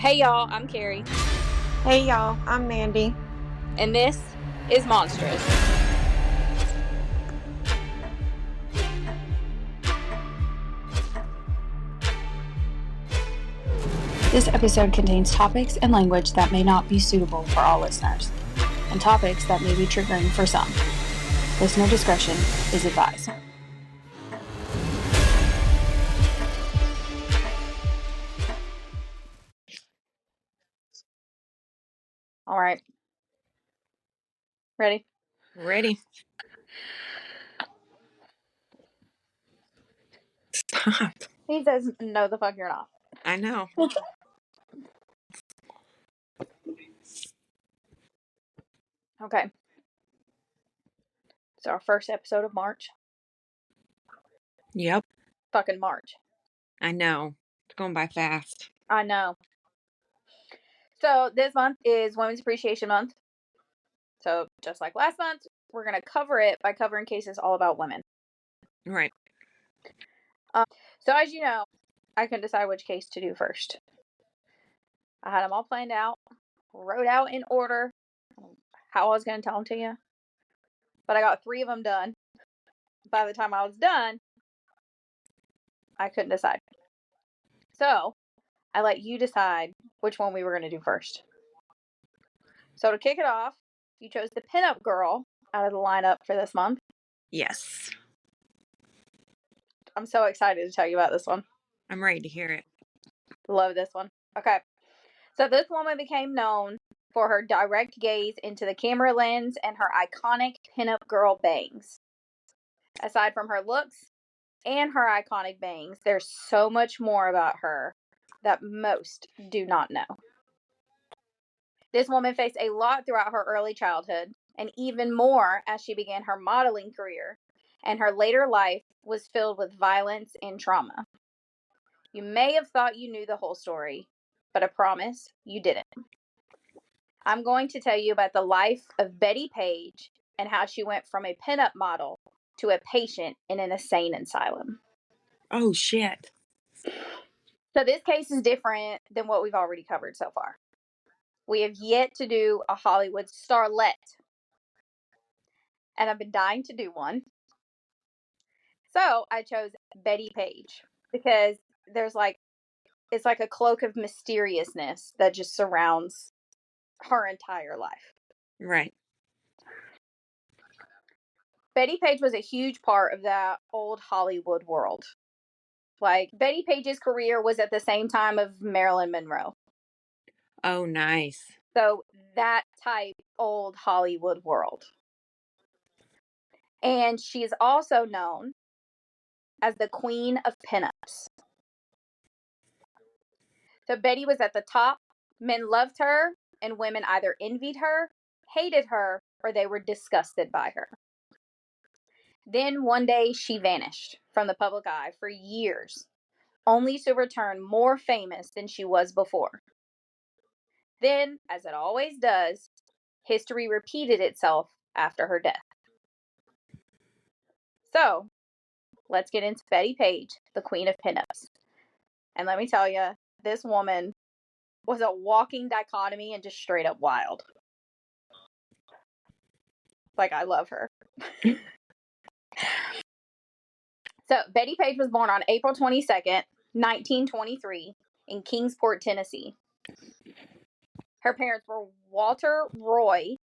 Hey y'all, I'm Carrie. Hey y'all, I'm Mandy. And this is Monstrous. This episode contains topics and language that may not be suitable for all listeners, and topics that may be triggering for some. Listener discretion is advised. All right. Ready? Ready? Stop. He says, no, the fuck you're not. I know. Okay. It's our first episode of March. Yep. Fucking March. I know. It's going by fast. I know. So this month is Women's Appreciation Month. So just like last month, we're going to cover it by covering cases all about women. Right. So as you know, I couldn't decide which case to do first. I had them all planned out, wrote out in order how I was going to tell them to you. But I got 3 of them done. By the time I was done, I couldn't decide. So, I let you decide which one we were going to do first. So, to kick it off, you chose the pinup girl out of the lineup for this month. Yes. I'm so excited to tell you about this one. I'm ready to hear it. Love this one. Okay. So, this woman became known for her direct gaze into the camera lens and her iconic pinup girl bangs. Aside from her looks and her iconic bangs, there's so much more about her that most do not know. This woman faced a lot throughout her early childhood, and even more as she began her modeling career, and her later life was filled with violence and trauma. You may have thought you knew the whole story, but I promise you didn't. I'm going to tell you about the life of Bettie Page and how she went from a pinup model to a patient in an insane asylum. Oh, shit. So this case is different than what we've already covered so far. We have yet to do a Hollywood starlet. And I've been dying to do one. So I chose Bettie Page because it's like a cloak of mysteriousness that just surrounds her entire life. Right. Bettie Page was a huge part of that old Hollywood world. Like, Bettie Page's career was at the same time of Marilyn Monroe. Oh, nice. So that type old Hollywood world. And she is also known as the Queen of Pinups. So Bettie was at the top. Men loved her, and women either envied her, hated her, or they were disgusted by her. Then one day she vanished from the public eye for years, only to return more famous than she was before. Then, as it always does, history repeated itself after her death. So, let's get into Bettie Page, the Queen of Pinups. And let me tell you, this woman was a walking dichotomy and just straight up wild. Like, I love her. So, Bettie Page was born on April 22nd, 1923, in Kingsport, Tennessee. Her parents were Walter Roy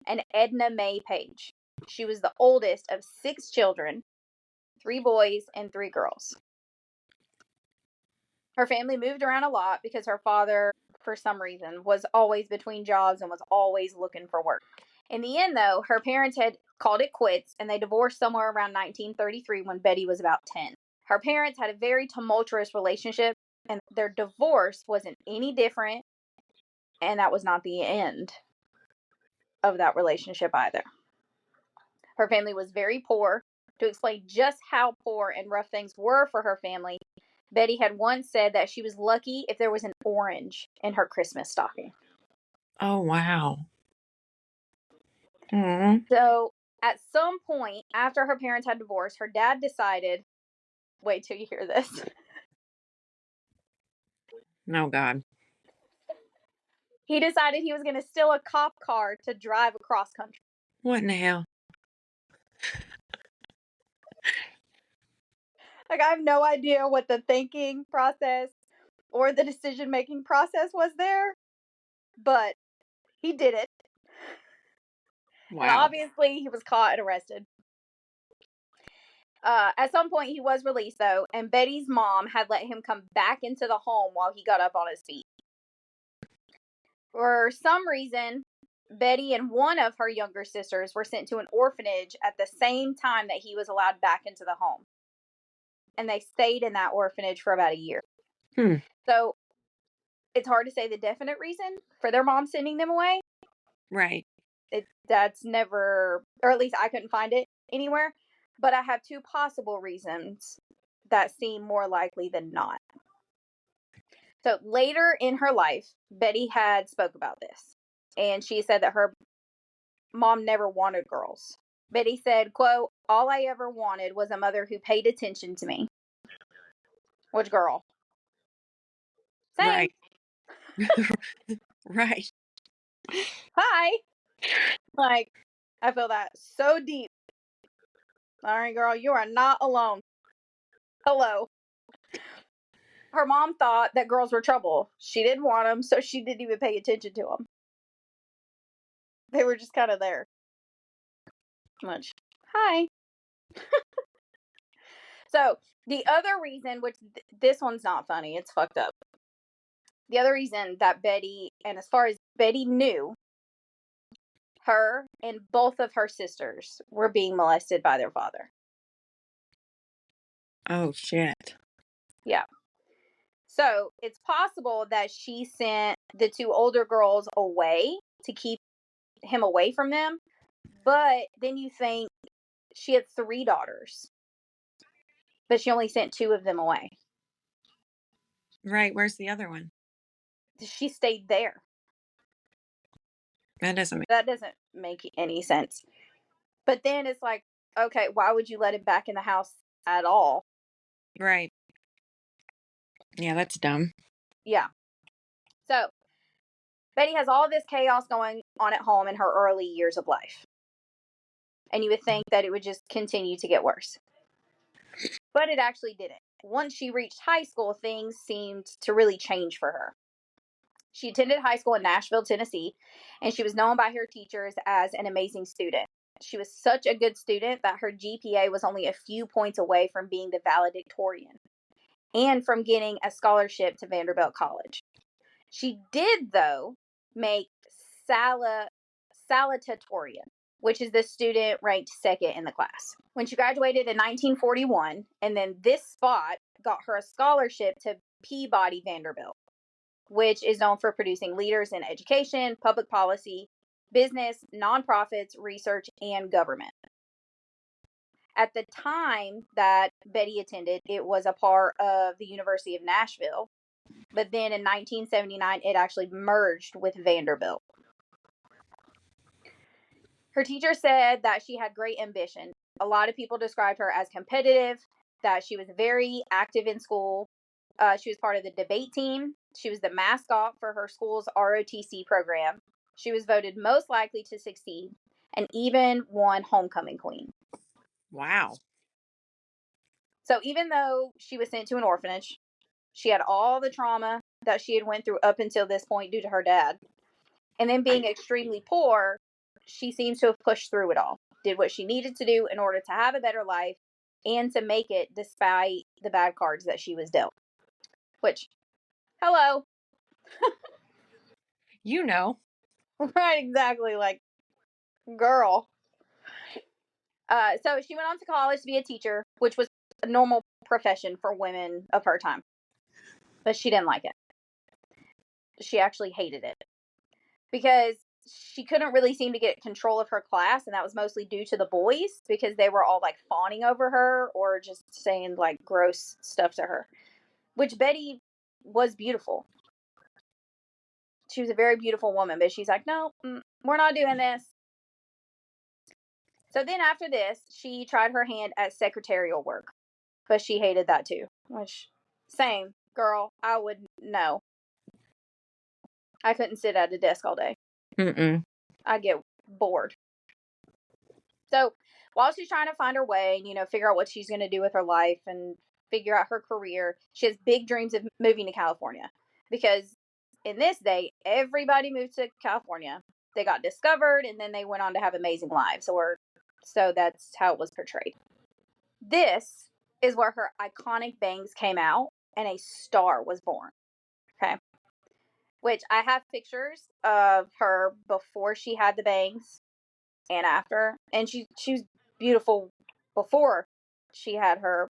and Edna Mae Page. She was the oldest of 6 children, 3 boys and 3 girls. Her family moved around a lot because her father, for some reason, was always between jobs and was always looking for work. In the end, though, her parents had called it quits, and they divorced somewhere around 1933 when Bettie was about 10. Her parents had a very tumultuous relationship, and their divorce wasn't any different, and that was not the end of that relationship either. Her family was very poor. To explain just how poor and rough things were for her family, Bettie had once said that she was lucky if there was an orange in her Christmas stocking. Oh, wow. Mm. So, at some point after her parents had divorced, her dad decided, wait till you hear this. Oh, God. he decided he was going to steal a cop car to drive across country. What in the hell? Like, I have no idea what the thinking process or the decision-making process was there, but he did it. Wow. And obviously, he was caught and arrested. At some point, he was released, though, and Bettie's mom had let him come back into the home while he got up on his feet. For some reason, Bettie and one of her younger sisters were sent to an orphanage at the same time that he was allowed back into the home. And they stayed in that orphanage for about a year. So it's hard to say the definite reason for their mom sending them away. Right. That's never, or at least I couldn't find it anywhere. But I have two possible reasons that seem more likely than not. So later in her life, Bettie had spoke about this. And she said that her mom never wanted girls. Bettie said, quote, "All I ever wanted was a mother who paid attention to me." Which girl? Same. Right. Right. Hi. Like, I feel that so deep. All right, girl, you are not alone. Hello. Her mom thought that girls were trouble. She didn't want them, so she didn't even pay attention to them. They were just kind of there. Much. Hi. So, the other reason, which this one's not funny, it's fucked up. The other reason that Bettie, and as far as Bettie knew, her and both of her sisters were being molested by their father. Oh, shit. Yeah. So, it's possible that she sent the two older girls away to keep him away from them. But then you think she had 3 daughters, but she only sent 2 of them away. Right. Where's the other one? She stayed there. That doesn't make any sense. But then it's like, okay, why would you let him back in the house at all? Right. Yeah, that's dumb. Yeah. So, Bettie has all this chaos going on at home in her early years of life. And you would think that it would just continue to get worse. But it actually didn't. Once she reached high school, things seemed to really change for her. She attended high school in Nashville, Tennessee, and she was known by her teachers as an amazing student. She was such a good student that her GPA was only a few points away from being the valedictorian and from getting a scholarship to Vanderbilt College. She did, though, make salutatorian, which is the student ranked second in the class. When she graduated in 1941, and then this spot got her a scholarship to Peabody Vanderbilt, which is known for producing leaders in education, public policy, business, nonprofits, research, and government. At the time that Bettie attended, it was a part of the University of Nashville. But then in 1979, it actually merged with Vanderbilt. Her teacher said that she had great ambition. A lot of people described her as competitive, that she was very active in school. She was part of the debate team. She was the mascot for her school's ROTC program. She was voted most likely to succeed and even won homecoming queen. Wow. So even though she was sent to an orphanage, she had all the trauma that she had went through up until this point due to her dad. And then being extremely poor, she seems to have pushed through it all. Did what she needed to do in order to have a better life and to make it despite the bad cards that she was dealt. Which, hello. You know. Right, exactly. Like, girl. So she went on to college to be a teacher, which was a normal profession for women of her time. But she didn't like it. She actually hated it. Because she couldn't really seem to get control of her class, and that was mostly due to the boys, because they were all, like, fawning over her or just saying, like, gross stuff to her. Which Bettie was beautiful. She was a very beautiful woman, but she's like, no, we're not doing this. So then after this, she tried her hand at secretarial work, but she hated that too. Which, same, girl, I would know. I couldn't sit at a desk all day. Mm-mm. I'd get bored. So while she's trying to find her way and, figure out what she's going to do with her life and figure out her career, she has big dreams of moving to California. Because in this day, everybody moved to California. They got discovered and then they went on to have amazing lives. So that's how it was portrayed. This is where her iconic bangs came out and a star was born. Okay. Which I have pictures of her before she had the bangs and after. And she was beautiful before she had her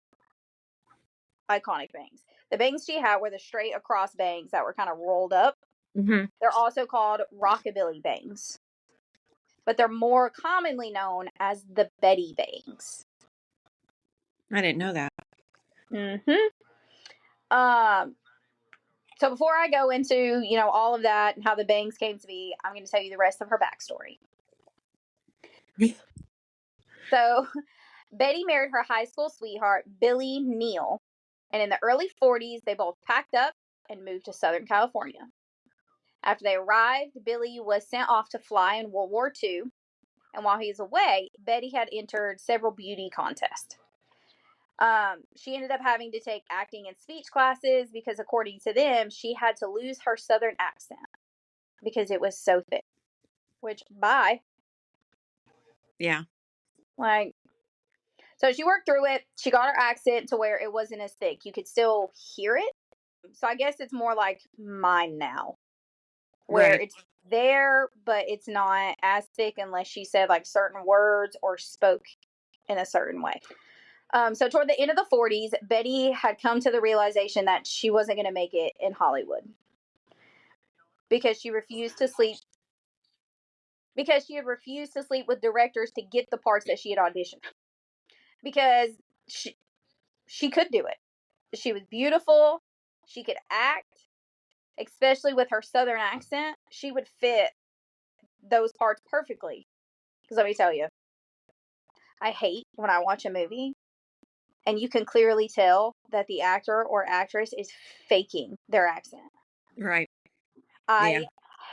iconic bangs. The bangs she had were the straight across bangs that were kind of rolled up. Mm-hmm. They're also called rockabilly bangs. But they're more commonly known as the Bettie bangs. I didn't know that. Mm-hmm. So before I go into, all of that and how the bangs came to be, I'm going to tell you the rest of her backstory. So Betty married her high school sweetheart, Billy Neal. And in the early 40s, they both packed up and moved to Southern California. After they arrived, Billy was sent off to fly in World War II. And while he was away, Betty had entered several beauty contests. She ended up having to take acting and speech classes because, according to them, she had to lose her Southern accent because it was so thick. Which, bye. Yeah. So she worked through it. She got her accent to where it wasn't as thick. You could still hear it. So I guess it's more like mine now, where Right. it's there, but it's not as thick unless she said like certain words or spoke in a certain way. So toward the end of the 40s, Betty had come to the realization that she wasn't going to make it in Hollywood because she refused to sleep. Because she had refused to sleep with directors to get the parts that she had auditioned. Because she could do it. She was beautiful. She could act, especially with her Southern accent. She would fit those parts perfectly. Because let me tell you, I hate when I watch a movie and you can clearly tell that the actor or actress is faking their accent. Right. I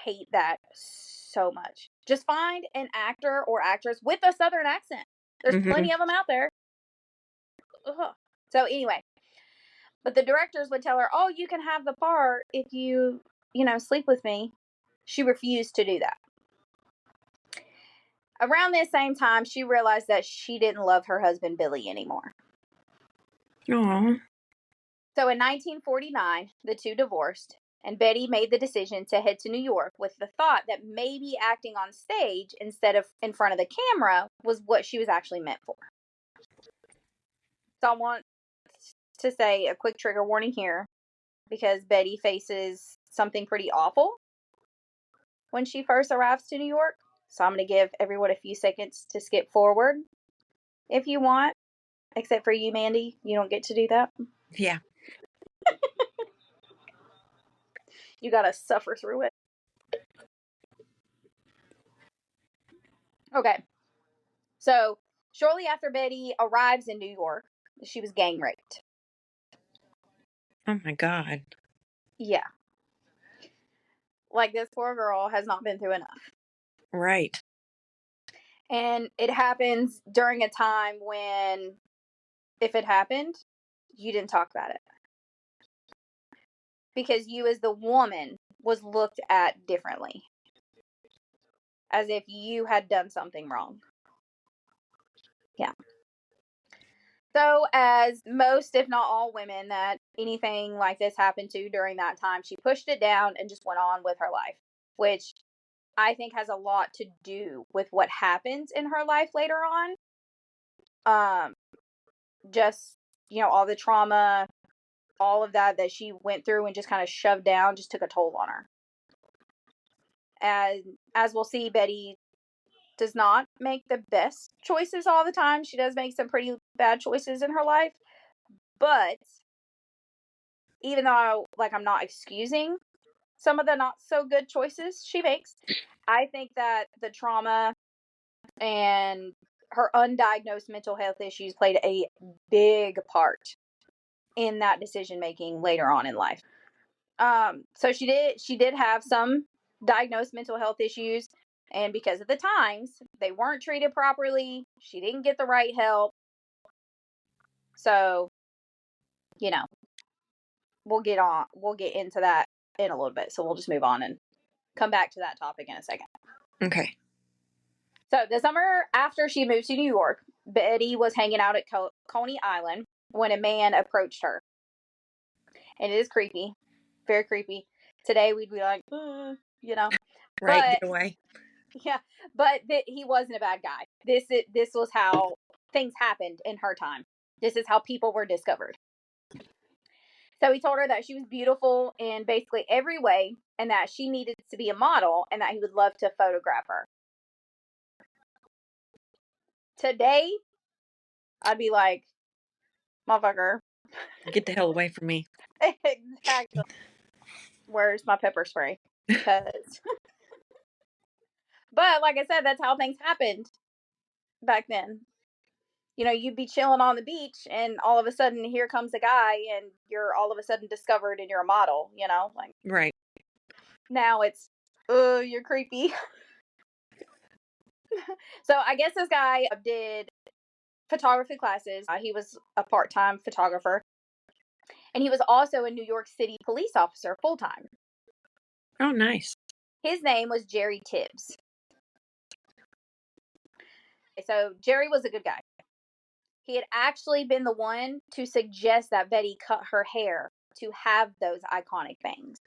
hate that so much. Just find an actor or actress with a Southern accent. There's plenty of them out there. Ugh. So anyway, but the directors would tell her, "Oh, you can have the part if you sleep with me." She refused to do that. Around this same time, she realized that she didn't love her husband Billy anymore. Aww. So in 1949, the two divorced, and Betty made the decision to head to New York with the thought that maybe acting on stage instead of in front of the camera was what she was actually meant for. So I want to say a quick trigger warning here because Betty faces something pretty awful when she first arrives to New York. So I'm going to give everyone a few seconds to skip forward if you want, except for you, Mandy. You don't get to do that. Yeah. You got to suffer through it. Okay. So shortly after Betty arrives in New York, she was gang raped. Oh my God. Yeah. Like, this poor girl has not been through enough. Right. And it happens during a time when, if it happened, you didn't talk about it. Because you as the woman was looked at differently. As if you had done something wrong. Yeah. So, as most, if not all women that anything like this happened to during that time, she pushed it down and just went on with her life. Which I think has a lot to do with what happens in her life later on. Just, all the trauma, all of that she went through and just kind of shoved down just took a toll on her. As we'll see, Betty does not make the best choices all the time. She does make some pretty bad choices in her life. But even though I'm not excusing some of the not so good choices she makes, I think that the trauma and her undiagnosed mental health issues played a big part in that decision making later on in life. So she did have some diagnosed mental health issues, and because of the times, they weren't treated properly. She didn't get the right help. So, you know, we'll get into that in a little bit. So we'll just move on and come back to that topic in a second. Okay. So the summer after she moved to New York, Betty was hanging out at Coney Island when a man approached her. And it is creepy. Very creepy. Today we'd be like, you know. Right, But, get away. Yeah, but he wasn't a bad guy. This was how things happened in her time. This is how people were discovered. So he told her that she was beautiful in basically every way and that she needed to be a model and that he would love to photograph her. Today, I'd be like, motherfucker. Get the hell away from me. Exactly. Where's my pepper spray? Because, but like I said, that's how things happened back then. You know, you'd be chilling on the beach and all of a sudden here comes a guy and you're all of a sudden discovered and you're a model, you know? Like, right. Now it's, you're creepy. So I guess this guy did photography classes. He was a part-time photographer. And he was also a New York City police officer full-time. Oh, nice. His name was Jerry Tibbs. So Jerry was a good guy. He had actually been the one to suggest that Betty cut her hair to have those iconic bangs.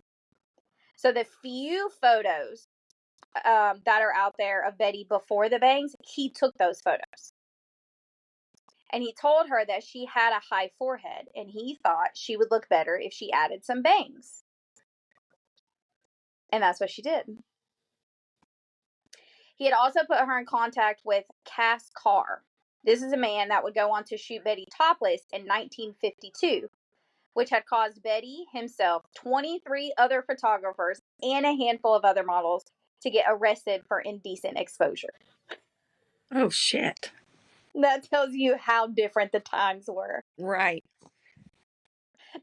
So the few photos that are out there of Betty before the bangs, he took those photos. And he told her that she had a high forehead and he thought she would look better if she added some bangs. And that's what she did. He had also put her in contact with Cass Carr. This is a man that would go on to shoot Betty topless in 1952, which had caused Betty himself, 23 other photographers, and a handful of other models to get arrested for indecent exposure. Oh, shit. That tells you how different the times were. Right.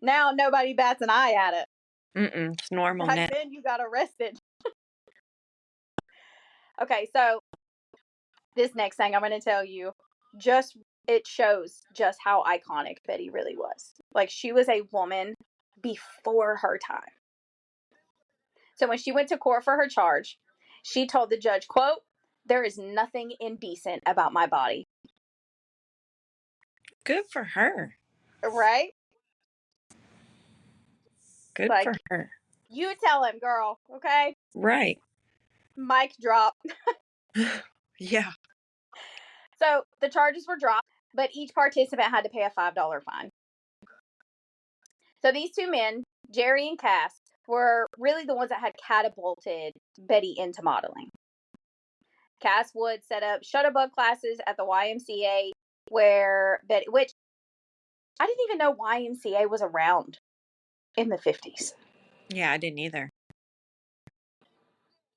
Now nobody bats an eye at it. It's normal Back now. then you got arrested. Okay, so this next thing I'm going to tell you, it shows just how iconic Betty really was. Like, she was a woman before her time. So when she went to court for her charge, she told the judge, quote, "There is nothing indecent about my body." Good for her. Right? Good Like, for her. you tell him, girl, okay? Right. Mic drop. Yeah. So the charges were dropped, but each participant had to pay a $5 fine. So these two men, Jerry and Cass, were really the ones that had catapulted Betty into modeling. Cass would set up shutterbug classes at the YMCA which I didn't even know YMCA was around in the 50s. Yeah, I didn't either.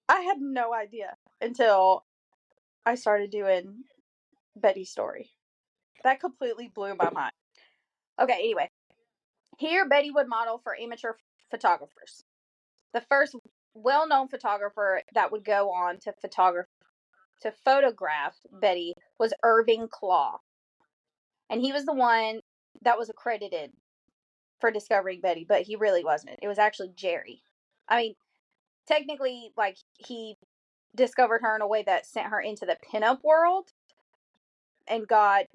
I had no idea until I started doing Betty's story. That completely blew my mind. Okay, anyway. Here, Betty would model for amateur photographers. The first well-known photographer that would go on to photograph Betty was Irving Klaw. And he was the one that was accredited for discovering Betty, but he really wasn't. It was actually Jerry. I mean, technically, like, he discovered her in a way that sent her into the pinup world and got,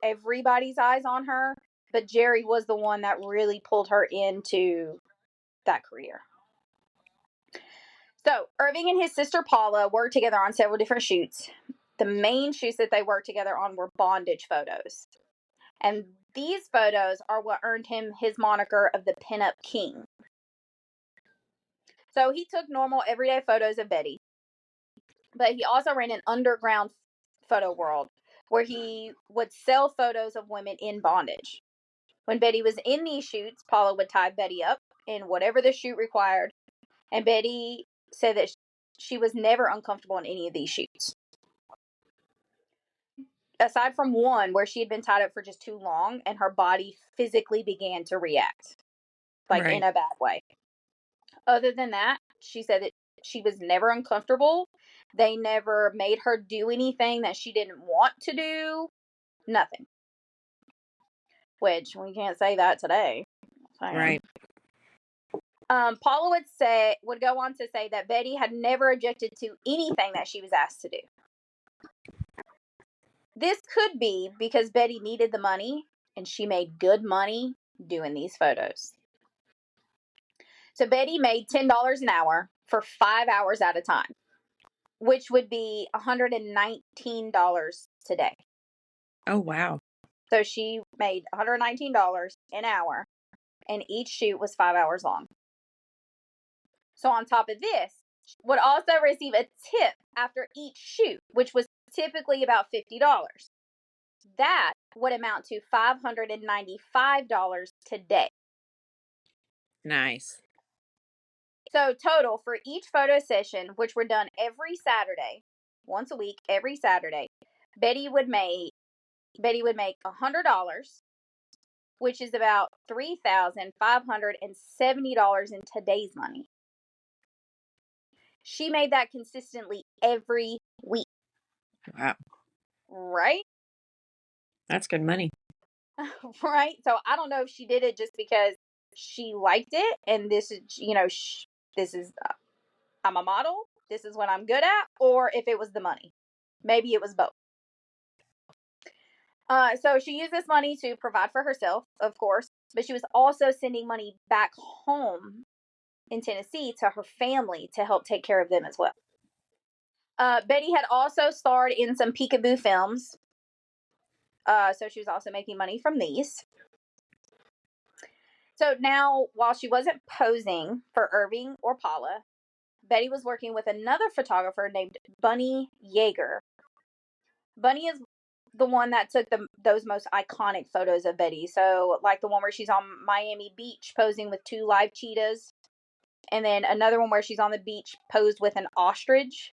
everybody's eyes on her. But Jerry was the one that really pulled her into that career. So Irving and his sister Paula worked together on several different shoots. The main shoots that they worked together on were bondage photos. And these photos are what earned him his moniker of the Pinup King. So he took normal everyday photos of Betty, but he also ran an underground photo world where he would sell photos of women in bondage. When Betty was in these shoots, Paula would tie Betty up in whatever the shoot required, and Betty said that she was never uncomfortable in any of these shoots. Aside from one where she had been tied up for just too long and her body physically began to react, like, right. in a bad way. Other than that, she said that she was never uncomfortable. They never made her do anything that she didn't want to do. Nothing. Which we can't say that today. Right. Paula would go on to say that Betty had never objected to anything that she was asked to do. This could be because Betty needed the money and she made good money doing these photos. So Betty made $10 an hour for 5 hours at a time, which would be $119 today. Oh, wow. So she made $119 an hour, and each shoot was 5 hours long. So on top of this, she would also receive a tip after each shoot, which was typically about $50. That would amount to $595 today. Nice. So total for each photo session, which were done every Saturday, once a week, every Saturday, Betty would make $100, which is about $3,570 in today's money. She made that consistently every week. Wow. Right? That's good money. Right? So I don't know if she did it just because she liked it and this is, I'm a model, this is what I'm good at, or if it was the money. Maybe it was both. So she used this money to provide for herself, of course, but she was also sending money back home in Tennessee to her family to help take care of them as well. Betty had also starred in some peekaboo films. So she was also making money from these. So now, while she wasn't posing for Irving or Paula, Betty was working with another photographer named Bunny Yeager. Bunny is the one that took those most iconic photos of Betty. So, like the one where she's on Miami Beach posing with 2 live cheetahs. And then another one where she's on the beach posed with an ostrich.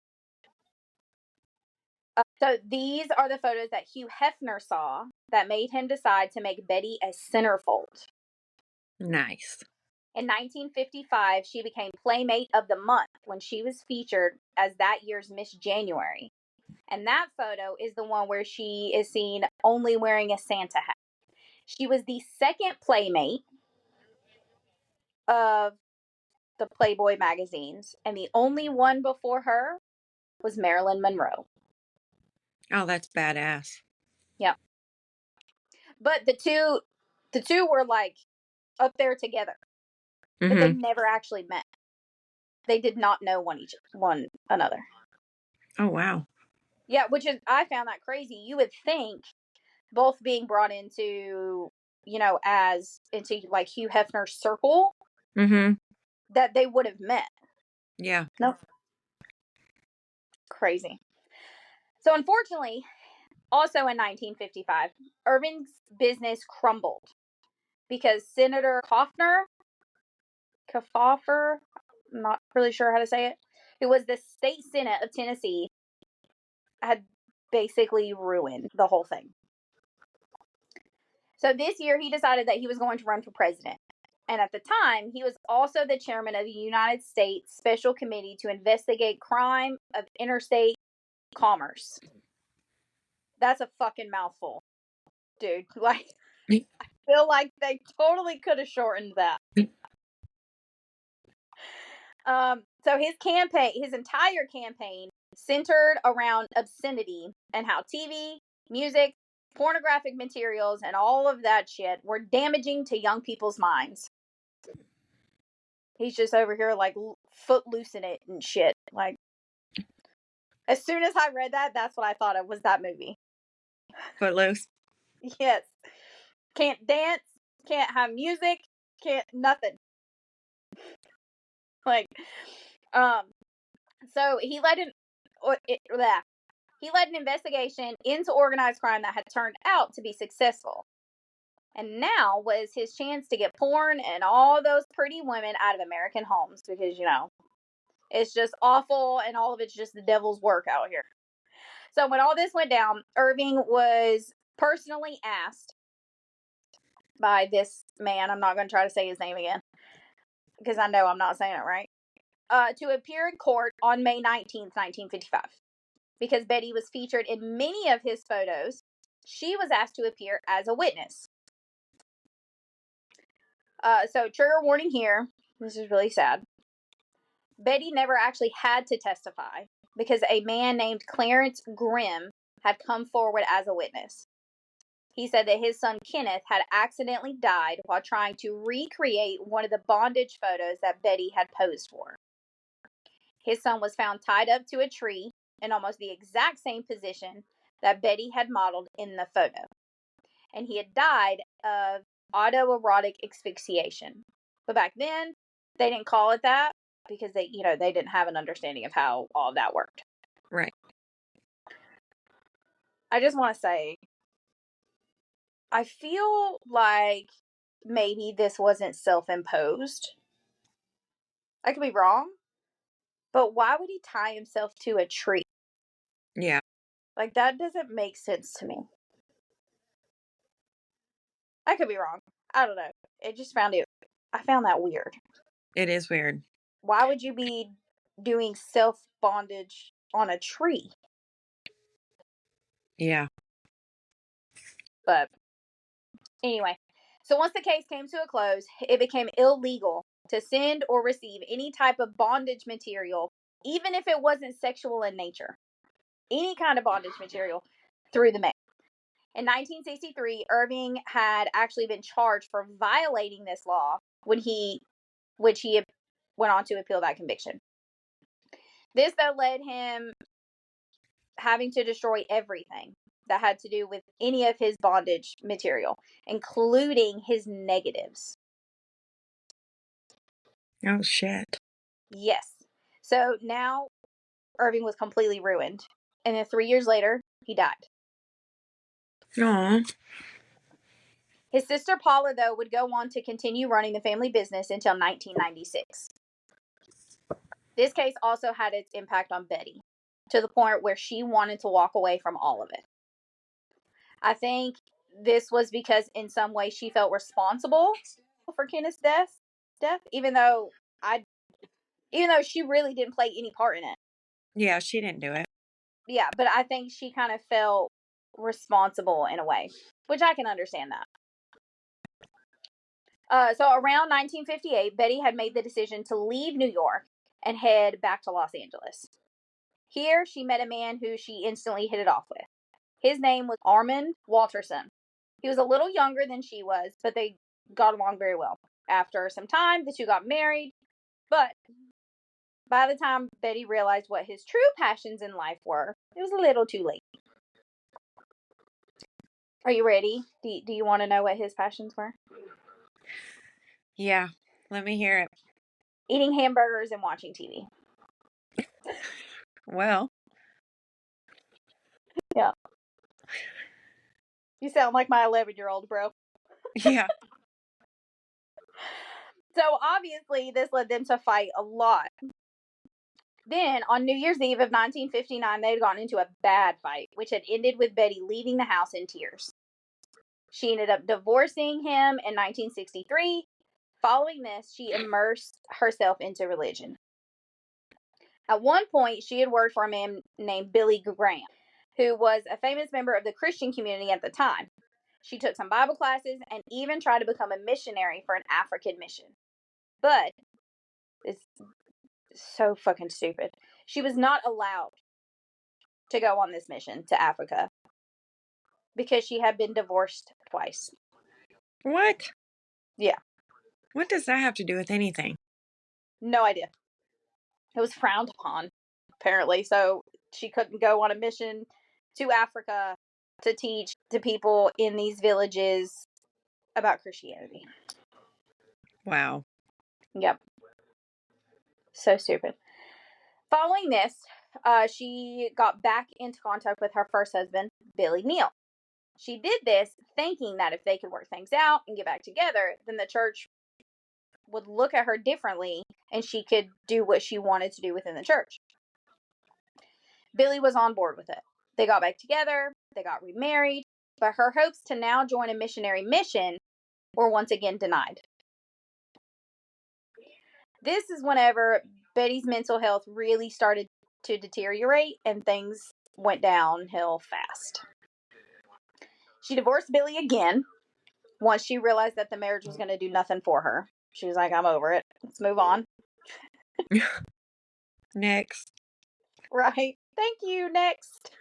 So these are the photos that Hugh Hefner saw that made him decide to make Betty a centerfold. Nice. In 1955, she became Playmate of the Month when she was featured as that year's Miss January. And that photo is the one where she is seen only wearing a Santa hat. She was the second Playmate of the Playboy magazines, and the only one before her was Marilyn Monroe. Oh, that's badass. Yep. But the two were like up there together, but they never actually met. They did not know one another. Oh, wow. Yeah, which is, I found that crazy. You would think both being brought into, as into like Hugh Hefner's circle, that they would have met. Yeah. Nope. Crazy. So unfortunately, also in 1955, Irving's business crumbled because Senator Koffer, I'm not really sure how to say it, who was the state senate of Tennessee, had basically ruined the whole thing. So this year he decided that he was going to run for president. And at the time, he was also the chairman of the United States Special Committee to investigate crime of interstate commerce. That's a fucking mouthful, dude. Like, I feel like they totally could have shortened that. So his entire campaign centered around obscenity and how TV, music, pornographic materials, and all of that shit were damaging to young people's minds. He's just over here like footloosing it and shit. Like, as soon as I read that, that's what I thought of was that movie. Footloose. Yes. Can't dance, can't have music, can't nothing. Like, so he led an investigation into organized crime that had turned out to be successful. And now was his chance to get porn and all those pretty women out of American homes because, it's just awful and all of it's just the devil's work out here. So when all this went down, Irving was personally asked by this man, I'm not going to try to say his name again, because I know I'm not saying it right, to appear in court on May 19th, 1955. Because Betty was featured in many of his photos, she was asked to appear as a witness. So, trigger warning here. This is really sad. Betty never actually had to testify because a man named Clarence Grimm had come forward as a witness. He said that his son Kenneth had accidentally died while trying to recreate one of the bondage photos that Betty had posed for. His son was found tied up to a tree in almost the exact same position that Betty had modeled in the photo. And he had died of autoerotic asphyxiation. But back then, they didn't call it that because they didn't have an understanding of how all of that worked. Right. I just want to say, I feel like maybe this wasn't self-imposed. I could be wrong, but why would he tie himself to a tree? Yeah. Like, that doesn't make sense to me. I could be wrong. I don't know. I found that weird. It is weird. Why would you be doing self-bondage on a tree? Yeah. But anyway, so once the case came to a close, it became illegal to send or receive any type of bondage material, even if it wasn't sexual in nature. Any kind of bondage material through the mail. In 1963, Irving had actually been charged for violating this law which he went on to appeal that conviction. This, though, led him having to destroy everything that had to do with any of his bondage material, including his negatives. Oh, shit. Yes. So now Irving was completely ruined. And then 3 years later, he died. Aw. His sister Paula, though, would go on to continue running the family business until 1996. This case also had its impact on Betty, to the point where she wanted to walk away from all of it. I think this was because in some way she felt responsible for Kenneth's death, even though she really didn't play any part in it. Yeah, she didn't do it. Yeah, but I think she kind of felt responsible in a way, which I can understand that. So around 1958, Betty had made the decision to leave New York and head back to Los Angeles. Here, she met a man who she instantly hit it off with. His name was Armand Walterson. He was a little younger than she was, but they got along very well. After some time, the two got married, but by the time Betty realized what his true passions in life were, it was a little too late. Are you ready? Do you want to know what his passions were? Yeah. Let me hear it. Eating hamburgers and watching TV. Well. Yeah. You sound like my 11-year-old, bro. Yeah. So obviously this led them to fight a lot. Then on New Year's Eve of 1959, they had gotten into a bad fight, which had ended with Betty leaving the house in tears. She ended up divorcing him in 1963. Following this, she immersed herself into religion. At one point, she had worked for a man named Billy Graham, who was a famous member of the Christian community at the time. She took some Bible classes and even tried to become a missionary for an African mission. But it's so fucking stupid. She was not allowed to go on this mission to Africa because she had been divorced twice. What? Yeah. What does that have to do with anything? No idea. It was frowned upon, apparently, so she couldn't go on a mission to Africa to teach to people in these villages about Christianity. Wow. Yep. So stupid. Following this, she got back into contact with her first husband, Billy Neal. She did this thinking that if they could work things out and get back together, then the church would look at her differently and she could do what she wanted to do within the church. Billy was on board with it. They got back together, they got remarried, but her hopes to now join a missionary mission were once again denied. This is whenever Betty's mental health really started to deteriorate and things went downhill fast. She divorced Billy again once she realized that the marriage was going to do nothing for her. She was like, I'm over it. Let's move on. Next. Right. Thank you. Next.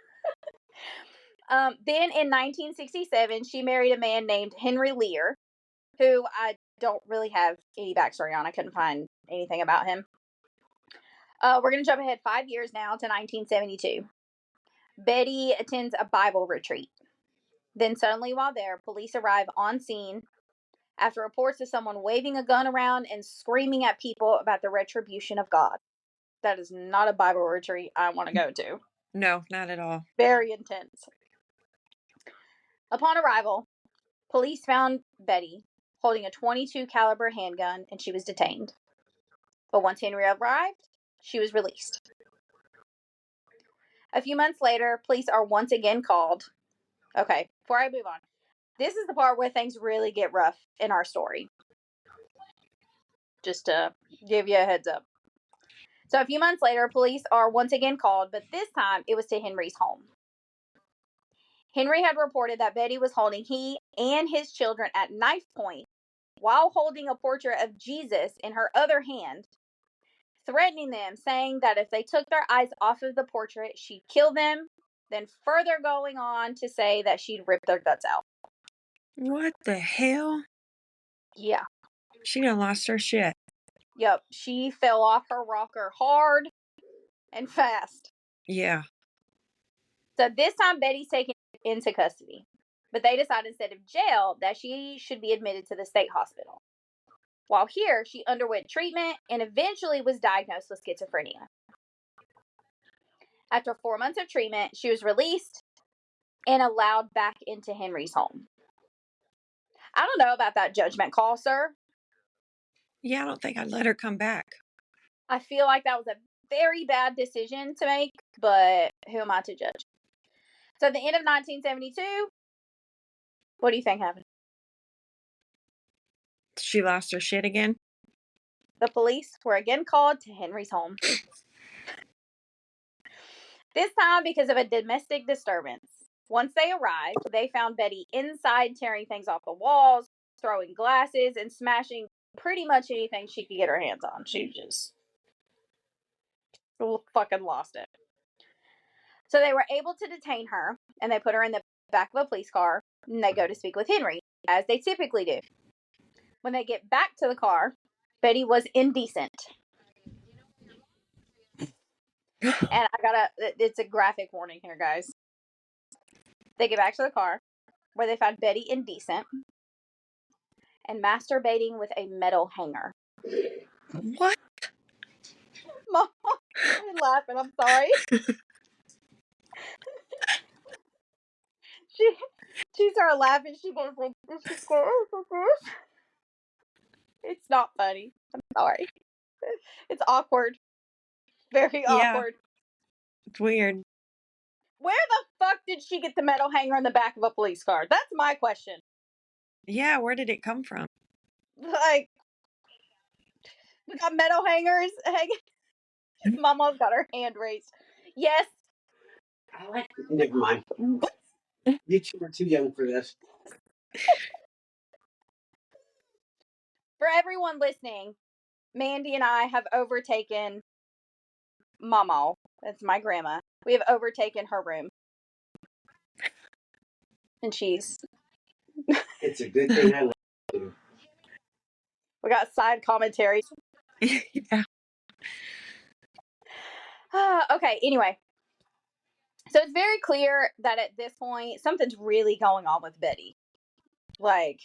Then in 1967, she married a man named Henry Lear, who I don't really have any backstory on. I couldn't find anything about him. We're going to jump ahead 5 years now to 1972. Betty attends a Bible retreat. Then suddenly while there, police arrive on scene after reports of someone waving a gun around and screaming at people about the retribution of God. That is not a Bible retreat I want to go to. No, not at all. Very intense. Upon arrival, police found Betty holding a .22 caliber handgun and she was detained. But once Henry arrived, she was released. A few months later, police are once again called. Okay, before I move on, this is the part where things really get rough in our story. Just to give you a heads up. So a few months later, police are once again called, but this time it was to Henry's home. Henry had reported that Betty was holding he and his children at knife point while holding a portrait of Jesus in her other hand, threatening them, saying that if they took their eyes off of the portrait, she'd kill them, then further going on to say that she'd rip their guts out. What the hell? Yeah. She done lost her shit. Yep. She fell off her rocker hard and fast. Yeah. So this time Betty's taken into custody. But they decided instead of jail that she should be admitted to the state hospital. While here, she underwent treatment and eventually was diagnosed with schizophrenia. After 4 months of treatment, she was released and allowed back into Henry's home. I don't know about that judgment call, sir. Yeah, I don't think I'd let her come back. I feel like that was a very bad decision to make, but who am I to judge? So at the end of 1972, what do you think happened? She lost her shit again? The police were again called to Henry's home. This time because of a domestic disturbance. Once they arrived, they found Betty inside tearing things off the walls, throwing glasses, and smashing pretty much anything she could get her hands on. She just fucking lost it. So they were able to detain her, and they put her in the back of a police car, and they go to speak with Henry, as they typically do. When they get back to the car, Betty was indecent. And it's a graphic warning here, guys. They get back to the car, where they found Betty indecent and masturbating with a metal hanger. What? Mom, I'm laughing. I'm sorry. She started laughing. She goes like, it's not funny. I'm sorry. It's awkward. Very awkward. It's weird. Where the fuck did she get the metal hanger in the back of a police car? That's my question. Yeah, where did it come from? Like, we got metal hangers hanging. Mama's got her hand raised. Yes. I like it. Never mind. You two are too young for this. For everyone listening, Mandy and I have overtaken Mama. That's my grandma. We have overtaken her room. And she's... It's a good thing I love you. We got side commentary. Yeah. Okay, anyway. So it's very clear that at this point, something's really going on with Betty. Like,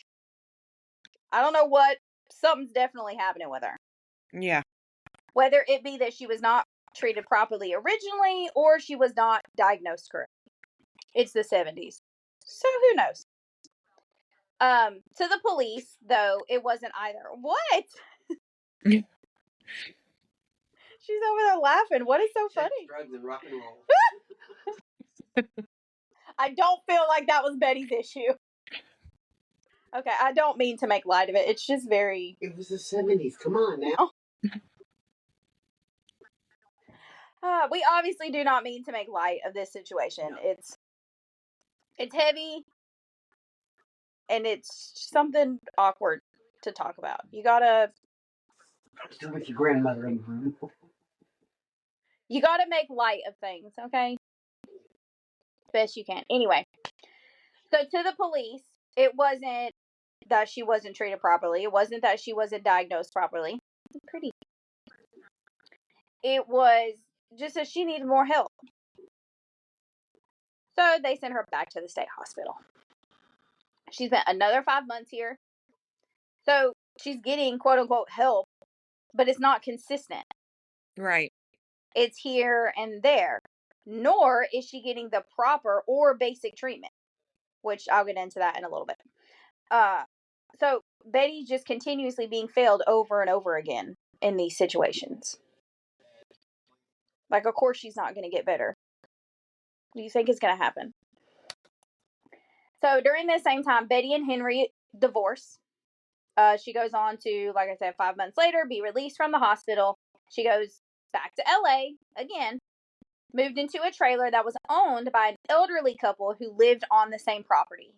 I don't know what, something's definitely happening with her. Yeah. Whether it be that she was not treated properly originally, or she was not diagnosed correctly. It's the 70s. So who knows? To the police, though, it wasn't either. What? Yeah. She's over there laughing. What is so funny? Drugs and rock and roll. I don't feel like that was Betty's issue. Okay, I don't mean to make light of it. It's just very... It was the 70s. Come on now. We obviously do not mean to make light of this situation. No. It's heavy, and it's something awkward to talk about. You gotta Still with your grandmother in the room. make light of things, okay? Best you can. Anyway, so to the police, it wasn't that she wasn't treated properly. It wasn't that she wasn't diagnosed properly. Pretty. It was just that she needed more help. So they sent her back to the state hospital. She spent another 5 months here. So she's getting quote unquote help, but it's not consistent. Right. It's here and there. Nor is she getting the proper or basic treatment, which I'll get into that in a little bit. So Betty's just continuously being failed over and over again in these situations. Like, of course she's not going to get better. What do you think is going to happen? So during this same time, Betty and Henry divorce. She goes on to, like I said, 5 months later, be released from the hospital. She goes back to LA again, moved into a trailer that was owned by an elderly couple who lived on the same property.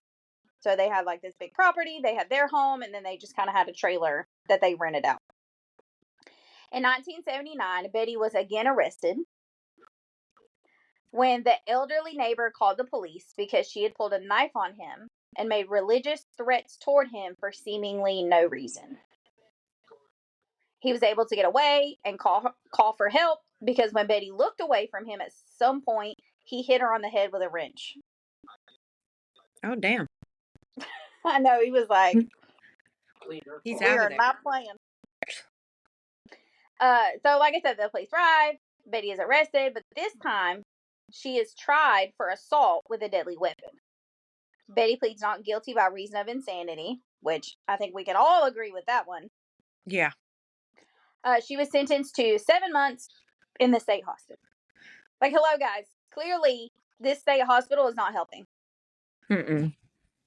So they had like this big property, they had their home, and then they just kind of had a trailer that they rented out. In 1979, Betty was again arrested when the elderly neighbor called the police because she had pulled a knife on him and made religious threats toward him for seemingly no reason. He was able to get away and call for help because when Betty looked away from him at some point, he hit her on the head with a wrench. Oh, damn. I know, he was like, He's we out are of there. not playing. So like I said, the police arrive. Betty is arrested, but this time she is tried for assault with a deadly weapon. Betty pleads not guilty by reason of insanity, which I think we can all agree with that one. Yeah. She was sentenced to 7 months in the state hospital. Like, hello, guys. Clearly, this state hospital is not helping. Mm-mm.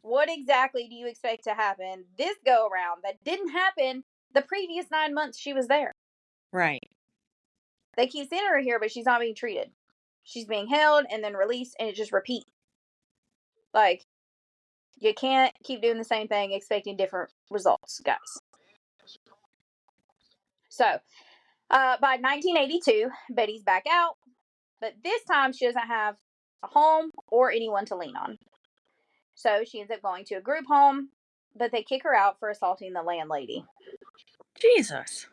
What exactly do you expect to happen this go around that didn't happen the previous 9 months she was there? Right. They keep sending her here, but she's not being treated. She's being held and then released, and it just repeats. Like, you can't keep doing the same thing expecting different results, guys. So, by 1982, Betty's back out, but this time she doesn't have a home or anyone to lean on. So she ends up going to a group home, but they kick her out for assaulting the landlady. Jesus.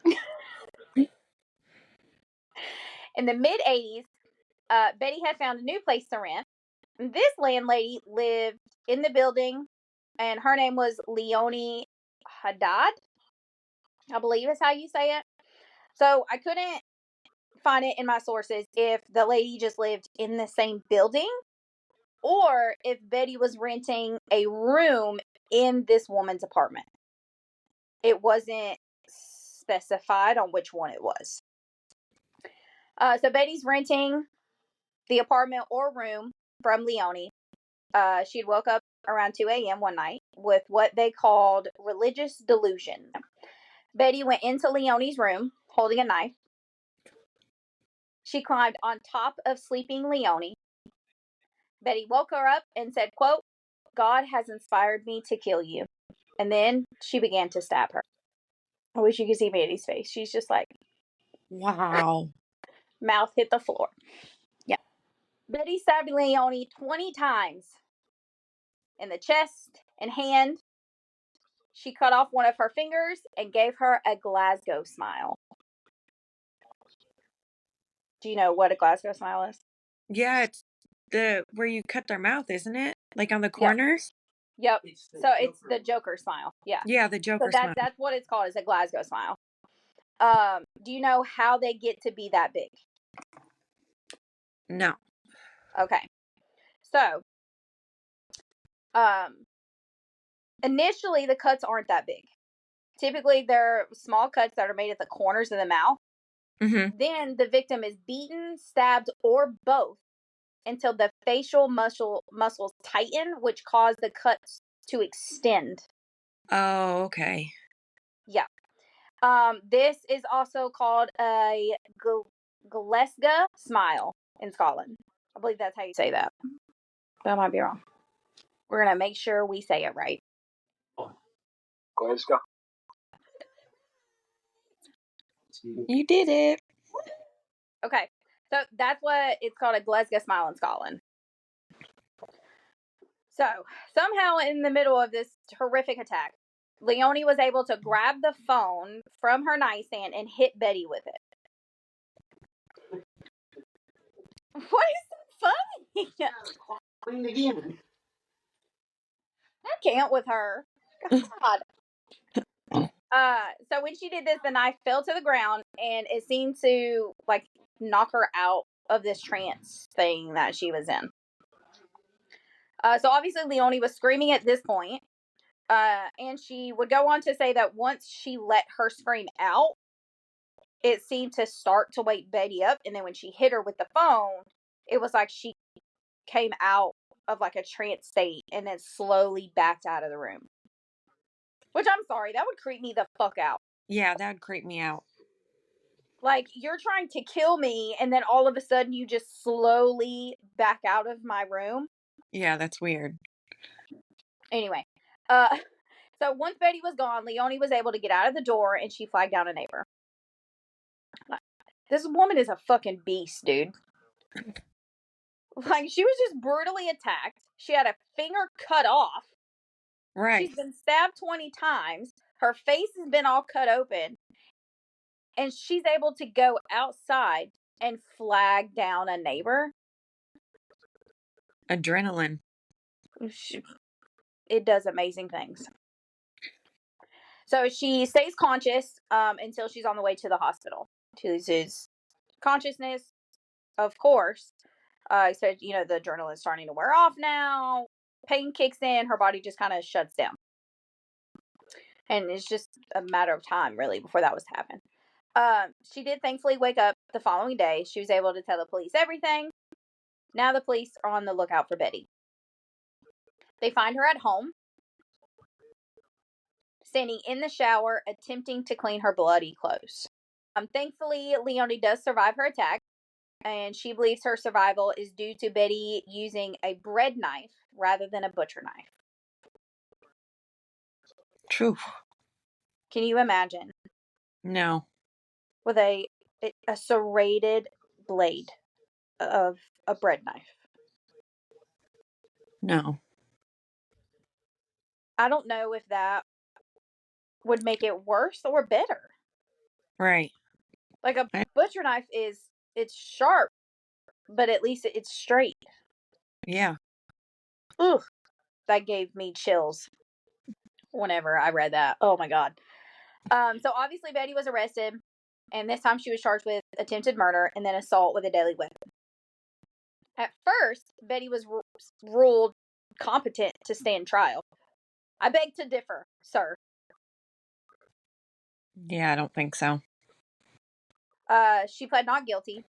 In the mid-80s, Betty had found a new place to rent. This landlady lived in the building, and her name was Leonie Haddad, I believe is how you say it. So I couldn't find it in my sources if the lady just lived in the same building or if Betty was renting a room in this woman's apartment. It wasn't specified on which one it was. So Betty's renting the apartment or room from Leonie. She'd woke up around 2 a.m. one night with what they called religious delusion. Betty went into Leonie's room holding a knife. She climbed on top of sleeping Leonie. Betty woke her up and said, quote, "God has inspired me to kill you." And then she began to stab her. I wish you could see Betty's face. She's just like, Wow. mouth hit the floor. Yeah. Betty stabbed Leonie 20 times in the chest and hand. She cut off one of her fingers and gave her a Glasgow smile. Do you know what a Glasgow smile is? Yeah, it's where you cut their mouth, isn't it? Like on the Yep. corners? Yep. It's It's the Joker smile. Yeah. Yeah, the So Joker smile. that's what it's called, is a Glasgow smile. Do you know how they get to be that big? No. Okay. So, initially the cuts aren't that big. Typically they're small cuts that are made at the corners of the mouth. Mm-hmm. Then the victim is beaten, stabbed, or both until the facial muscles tighten, which cause the cuts to extend. Oh, okay. Yeah. This is also called a Glasgow Smile in Scotland. I believe that's how you say that. But I might be wrong. We're going to make sure we say it right. Glasgow. You did it. Okay. So that's what it's called, a Glasgow Smile in Scotland. So somehow in the middle of this horrific attack, Leonie was able to grab the phone from her nightstand and hit Betty with it. What is so funny? Clean again. I can't with her. God. So when she did this, the knife fell to the ground and it seemed to like knock her out of this trance thing that she was in. So obviously Leonie was screaming at this point. And she would go on to say that once she let her scream out, it seemed to start to wake Betty up. And then when she hit her with the phone, it was like she came out of like a trance state and then slowly backed out of the room. Which, I'm sorry, that would creep me the fuck out. Yeah, that would creep me out. Like, you're trying to kill me, and then all of a sudden you just slowly back out of my room. Yeah, that's weird. Anyway, so once Betty was gone, Leonie was able to get out of the door, and she flagged down a neighbor. This woman is a fucking beast, dude. Like, she was just brutally attacked. She had a finger cut off. Right. She's been stabbed 20 times. Her face has been all cut open. And she's able to go outside and flag down a neighbor. Adrenaline. It does amazing things. So she stays conscious until she's on the way to the hospital. She loses consciousness, of course. So, you know, the adrenaline's starting to wear off now. Pain kicks in. Her body just kind of shuts down. And it's just a matter of time, really, before that was to happen. She did thankfully wake up the following day. She was able to tell the police everything. Now the police are on the lookout for Betty. They find her at home, standing in the shower, attempting to clean her bloody clothes. Thankfully, Leonie does survive her attack, and she believes her survival is due to Betty using a bread knife rather than a butcher knife. True. Can you imagine? No. With a serrated blade of a bread knife. No. I don't know if that would make it worse or better. Right. Like a butcher knife it's sharp, but at least it's straight. Yeah. Ugh. That gave me chills whenever I read that. Oh my God. So obviously Betty was arrested, and this time she was charged with attempted murder and then assault with a deadly weapon. At first, Betty was ruled competent to stand trial. I beg to differ, sir. Yeah, I don't think so. She pled not guilty.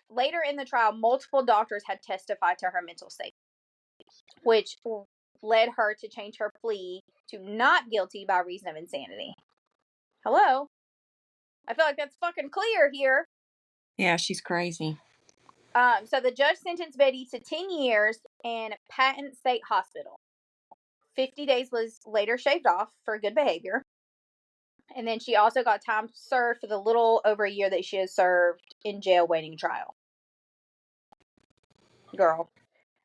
Later in the trial, multiple doctors had testified to her mental state, which led her to change her plea to not guilty by reason of insanity. Hello? I feel like that's fucking clear here. Yeah, she's crazy. So the judge sentenced Betty to 10 years in Patent State Hospital. 50 days was later shaved off for good behavior. And then she also got time served for the little over a year that she has served in jail waiting trial. Girl,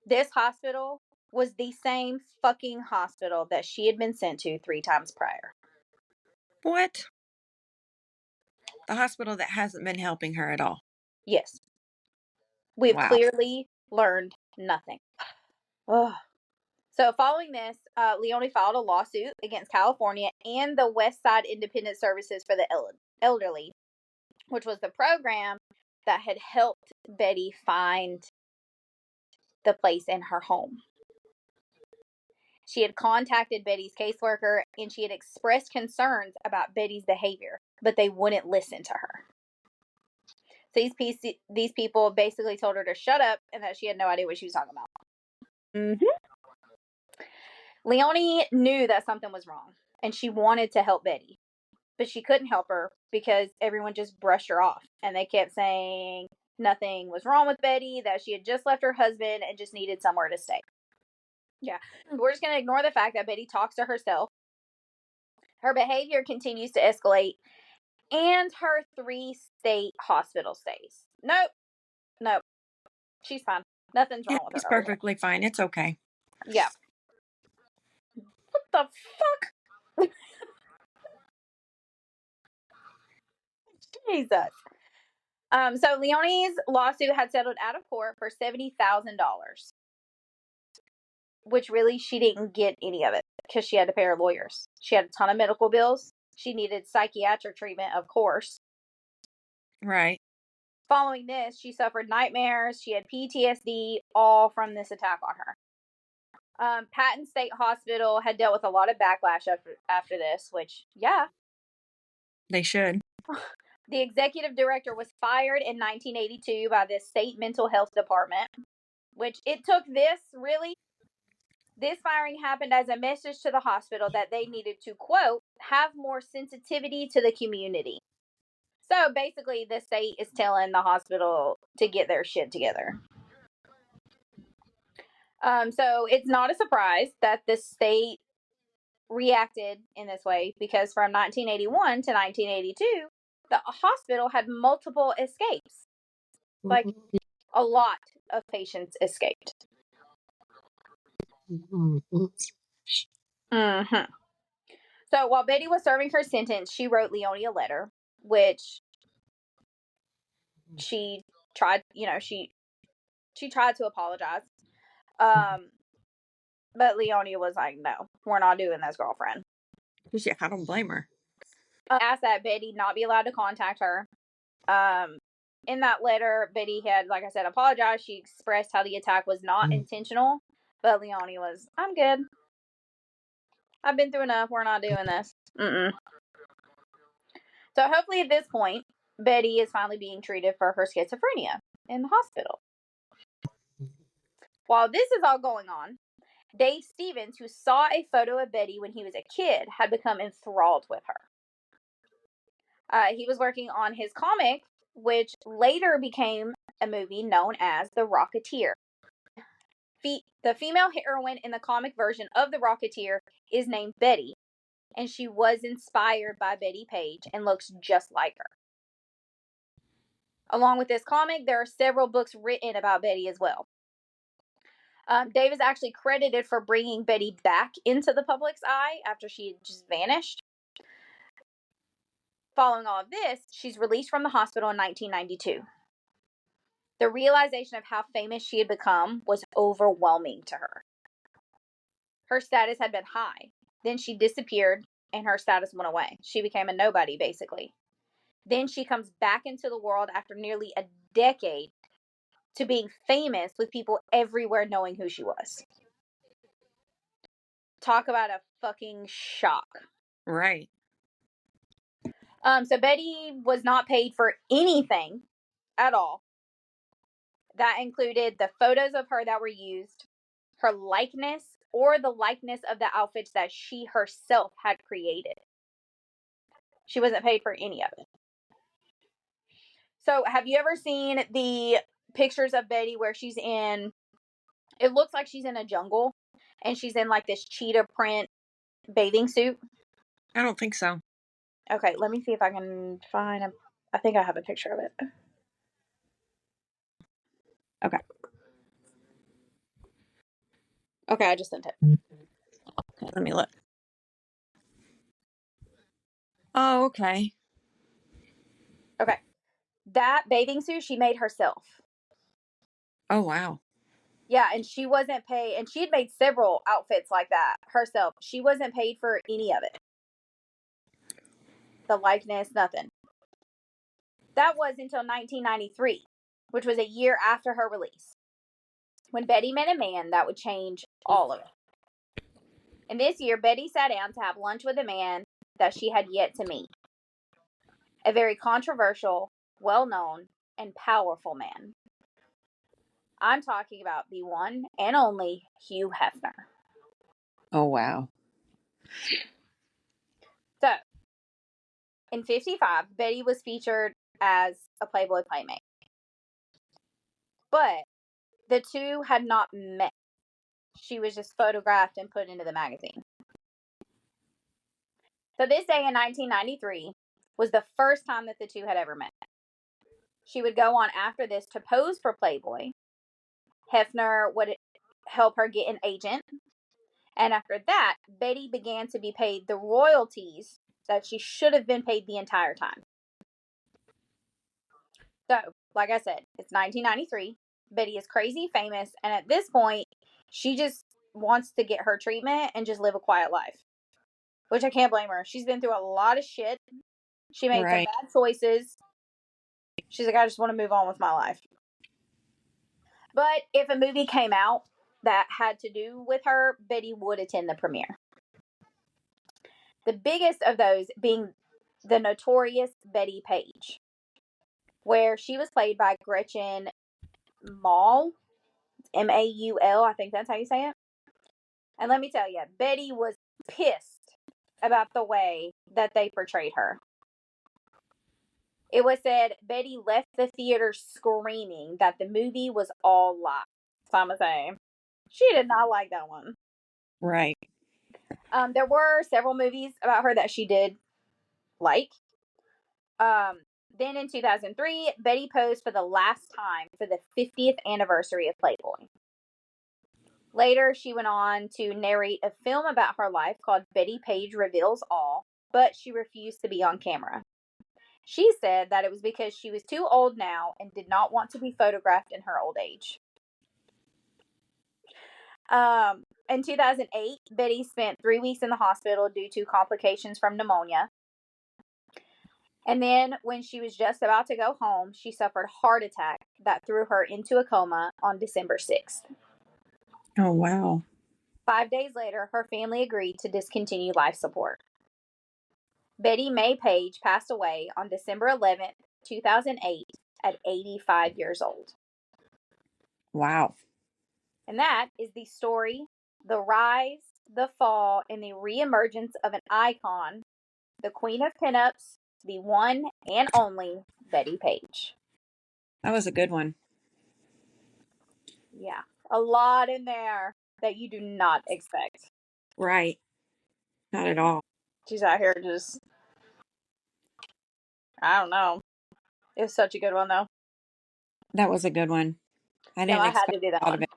this hospital was the same fucking hospital that she had been sent to 3 times prior. What? The hospital that hasn't been helping her at all. Yes. We've Wow. clearly learned nothing. Ugh. So following this, Leonie filed a lawsuit against California and the West Side Independent Services for the Elderly, which was the program that had helped Betty find the place in her home. She had contacted Betty's caseworker and she had expressed concerns about Betty's behavior, but they wouldn't listen to her. So these people basically told her to shut up and that she had no idea what she was talking about. Mm-hmm. Leonie knew that something was wrong, and she wanted to help Betty. but she couldn't help her because everyone just brushed her off. And they kept saying nothing was wrong with Betty, that she had just left her husband and just needed somewhere to stay. Yeah. We're just going to ignore the fact that Betty talks to herself. Her behavior continues to escalate, and her 3-state hospital stays. Nope. She's fine. Nothing's Yeah, wrong with he's her over here. perfectly fine. It's okay. Yeah. What the fuck? Jesus. So Leonie's lawsuit had settled out of court for $70,000, which really she didn't get any of it because she had to pay her lawyers. She had a ton of medical bills. She needed psychiatric treatment, of course. Right. Following this, she suffered nightmares. She had PTSD, all from this attack on her. Patton State Hospital had dealt with a lot of backlash after this, which, yeah. They should. The executive director was fired in 1982 by the state mental health department, which it took this, really. This firing happened as a message to the hospital that they needed to, quote, have more sensitivity to the community. So basically, the state is telling the hospital to get their shit together. So it's not a surprise that the state reacted in this way, because from 1981 to 1982, the hospital had multiple escapes. Like, a lot of patients escaped. Mm-hmm. So while Betty was serving her sentence, she wrote Leonie a letter, which she tried, she tried to apologize. But Leonie was like, no, we're not doing this, girlfriend. Yeah, I don't blame her. Asked that Betty not be allowed to contact her. In that letter, Betty had, like I said, apologized. She expressed how the attack was not intentional, but Leonie was, I'm good. I've been through enough. We're not doing this. Mm-mm. So hopefully at this point, Betty is finally being treated for her schizophrenia in the hospital. While this is all going on, Dave Stevens, who saw a photo of Betty when he was a kid, had become enthralled with her. He was working on his comic, which later became a movie known as The Rocketeer. The female heroine in the comic version of The Rocketeer is named Betty, and she was inspired by Bettie Page and looks just like her. Along with this comic, there are several books written about Betty as well. Dave is actually credited for bringing Betty back into the public's eye after she had just vanished. Following all of this, she's released from the hospital in 1992. The realization of how famous she had become was overwhelming to her. Her status had been high. Then she disappeared, and her status went away. She became a nobody, basically. Then she comes back into the world after nearly a decade to being famous, with people everywhere knowing who she was. Talk about a fucking shock. Right. So Betty was not paid for anything at all. That included the photos of her that were used, her likeness, or the likeness of the outfits that she herself had created. She wasn't paid for any of it. So have you ever seen the pictures of Betty where she's in, it looks like she's in a jungle, and she's in like this cheetah print bathing suit? I don't think so. Okay, let me see if I can find a, I think I have a picture of it. Okay. Okay, I just sent it. Okay, let me look. Oh, okay. Okay. That bathing suit she made herself. Oh, wow. Yeah, and she wasn't paid, and she had made several outfits like that herself. She wasn't paid for any of it. The likeness, nothing. That was until 1993, which was a year after her release, when Betty met a man that would change all of it. And this year, Betty sat down to have lunch with a man that she had yet to meet. A very controversial, well-known, and powerful man. I'm talking about the one and only Hugh Hefner. Oh, wow. So, In 1955, Betty was featured as a Playboy playmate. But the two had not met. She was just photographed and put into the magazine. So this day in 1993 was the first time that the two had ever met. She would go on after this to pose for Playboy. Hefner would help her get an agent. And after that, Betty began to be paid the royalties that she should have been paid the entire time. So, like I said, it's 1993. Betty is crazy famous. And at this point, she just wants to get her treatment and just live a quiet life. Which I can't blame her. She's been through a lot of shit. She made some bad choices. She's like, I just want to move on with my life. But if a movie came out that had to do with her, Betty would attend the premiere. The biggest of those being the notorious Bettie Page, where she was played by Gretchen Maul, Maul, I think that's how you say it. And let me tell you, Betty was pissed about the way that they portrayed her. It was said Betty left the theater screaming that the movie was all lies. So I'm going to say, she did not like that one. Right. There were several movies about her that she did like. Then in 2003, Betty posed for the last time for the 50th anniversary of Playboy. Later, she went on to narrate a film about her life called Bettie Page Reveals All, but she refused to be on camera. She said that it was because she was too old now and did not want to be photographed in her old age. In 2008, Betty spent 3 weeks in the hospital due to complications from pneumonia. And then when she was just about to go home, she suffered a heart attack that threw her into a coma on December 6th. Oh, wow. 5 days later, her family agreed to discontinue life support. Bettie Mae Page passed away on December 11th, 2008 at 85 years old. Wow. And that is the story, the rise, the fall, and the reemergence of an icon, the Queen of Pinups, the one and only Bettie Page. That was a good one. Yeah. A lot in there that you do not expect. Right. Not at all. She's out here just, I don't know. It was such a good one, though. That was a good one. I didn't I expect had to do that a lot one. of it.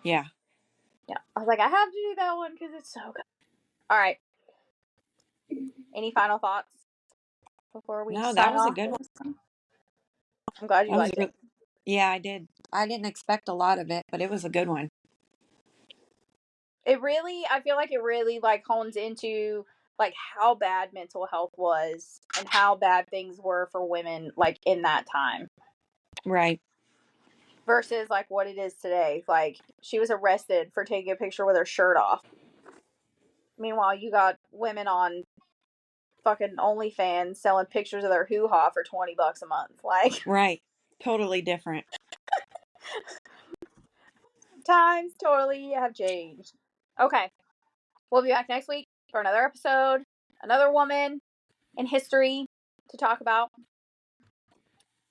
Yeah. Yeah. I was like, I have to do that one because it's so good. All right. Any final thoughts before we No, sign that was a off? good one. I'm glad you That was liked it. Yeah, I did. I didn't expect a lot of it, but it was a good one. I feel like it really like hones into like how bad mental health was and how bad things were for women like in that time. Right. Versus like what it is today. Like she was arrested for taking a picture with her shirt off. Meanwhile, you got women on fucking OnlyFans selling pictures of their hoo-ha for $20 a month. Like, Right. Totally different. times totally have changed. Okay. We'll be back next week for another episode, another woman in history to talk about.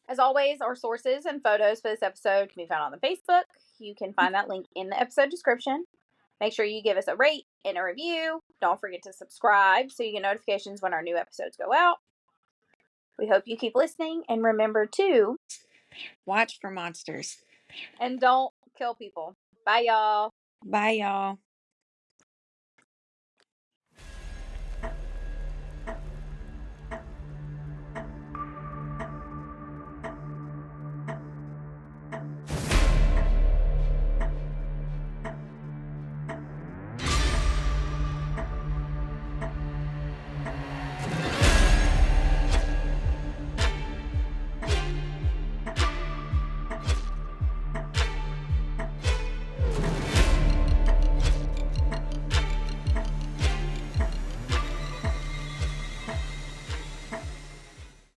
As always, our sources and photos for this episode can be found on the Facebook. You can find that link in the episode description. Make sure you give us a rate and a review. Don't forget to subscribe so you get notifications when our new episodes go out. We hope you keep listening, and remember to watch for monsters. And don't kill people. Bye, y'all. Bye, y'all.